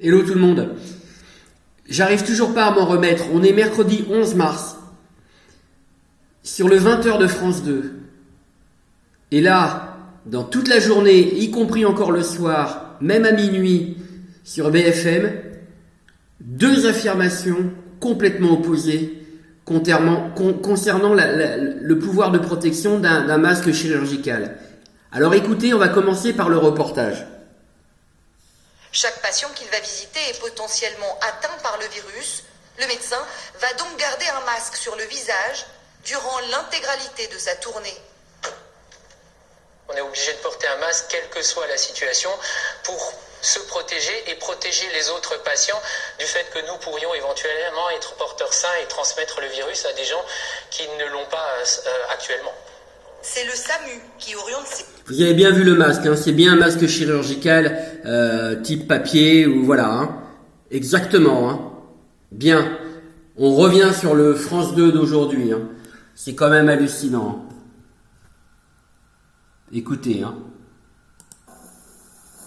Hello tout le monde. J'arrive toujours pas à m'en remettre. On est mercredi 11 mars. Sur le 20h de France 2. Et là, dans toute la journée, y compris encore le soir, même à minuit, sur BFM, deux affirmations complètement opposées concernant le pouvoir de protection d'un masque chirurgical. Alors écoutez, on va commencer par le reportage. Chaque patient qu'il va visiter est potentiellement atteint par le virus. Le médecin va donc garder un masque sur le visage durant l'intégralité de sa tournée. On est obligé de porter un masque, quelle que soit la situation, pour se protéger et protéger les autres patients du fait que nous pourrions éventuellement être porteurs sains et transmettre le virus à des gens qui ne l'ont pas actuellement. C'est le SAMU qui oriente ses... Vous avez bien vu le masque, hein, c'est bien un masque chirurgical type papier ou voilà. Hein. Exactement. Hein. Bien. On revient sur le France 2 d'aujourd'hui. Hein. C'est quand même hallucinant. Écoutez. Hein.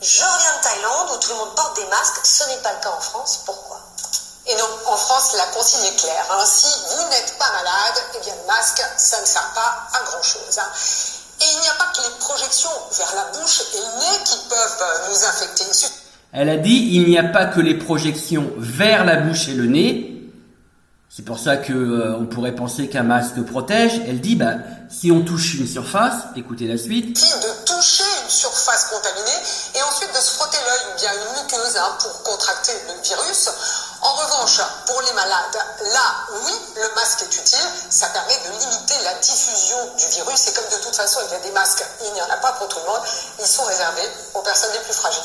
Je reviens de Thaïlande où tout le monde porte des masques. Ce n'est pas le cas en France. Pourquoi? Et non, en France, la consigne est claire. Hein. Si vous n'êtes pas malade, eh bien le masque, ça ne sert pas à grand-chose. Hein. Et il n'y a pas que les projections vers la bouche et le nez qui peuvent nous infecter. Elle a dit il n'y a pas que les projections vers la bouche et le nez. C'est pour ça que on pourrait penser qu'un masque protège. Elle dit si on touche une surface, écoutez la suite. De toucher une surface contaminée et ensuite de se frotter l'œil ou bien une muqueuse pour contracter le virus. En revanche, pour les malades, là, oui, le masque est utile. Ça permet de limiter la diffusion du virus. Et comme de toute façon, il y a des masques, il n'y en a pas pour tout le monde. Ils sont réservés aux personnes les plus fragiles.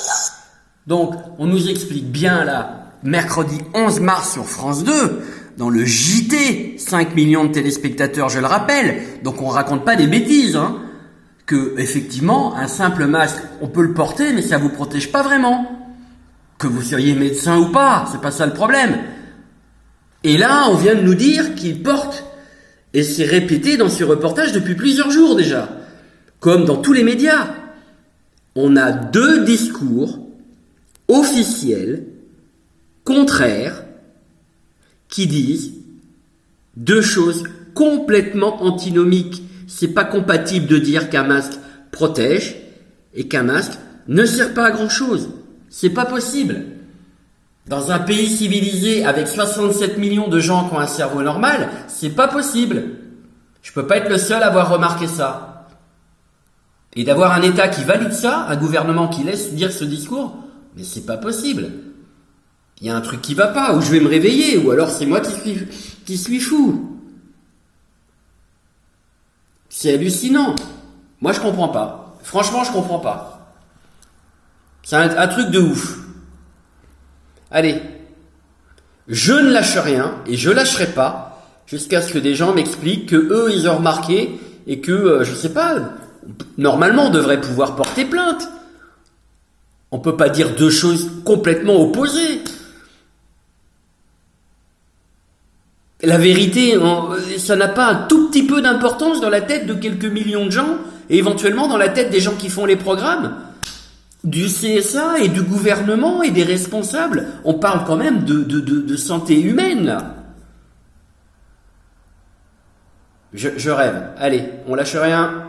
Donc, on nous explique bien là, mercredi 11 mars sur France 2, dans le JT, 5 millions de téléspectateurs, je le rappelle. Donc, on raconte pas des bêtises, hein. Que, effectivement, un simple masque, on peut le porter, mais ça vous protège pas vraiment. Que vous soyez médecin ou pas, c'est pas ça le problème. Et là, on vient de nous dire qu'il porte, et c'est répété dans ce reportage depuis plusieurs jours déjà, comme dans tous les médias. On a deux discours officiels, contraires, qui disent deux choses complètement antinomiques. C'est pas compatible de dire qu'un masque protège et qu'un masque ne sert pas à grand chose. C'est pas possible. Dans un pays civilisé avec 67 millions de gens qui ont un cerveau normal, c'est pas possible. Je peux pas être le seul à avoir remarqué ça. Et d'avoir un État qui valide ça, un gouvernement qui laisse dire ce discours, mais c'est pas possible. Il y a un truc qui va pas, ou je vais me réveiller, ou alors c'est moi qui suis fou. C'est hallucinant. Moi je comprends pas. Franchement je comprends pas. C'est un truc de ouf. Allez, je ne lâche rien et je lâcherai pas jusqu'à ce que des gens m'expliquent que eux ils ont remarqué et que je sais pas, normalement on devrait pouvoir porter plainte. On peut pas dire deux choses complètement opposées. La vérité, ça n'a pas un tout petit peu d'importance dans la tête de quelques millions de gens et éventuellement dans la tête des gens qui font les programmes. Du CSA et du gouvernement et des responsables. On parle quand même de santé humaine, là. Je rêve. Allez, on lâche rien.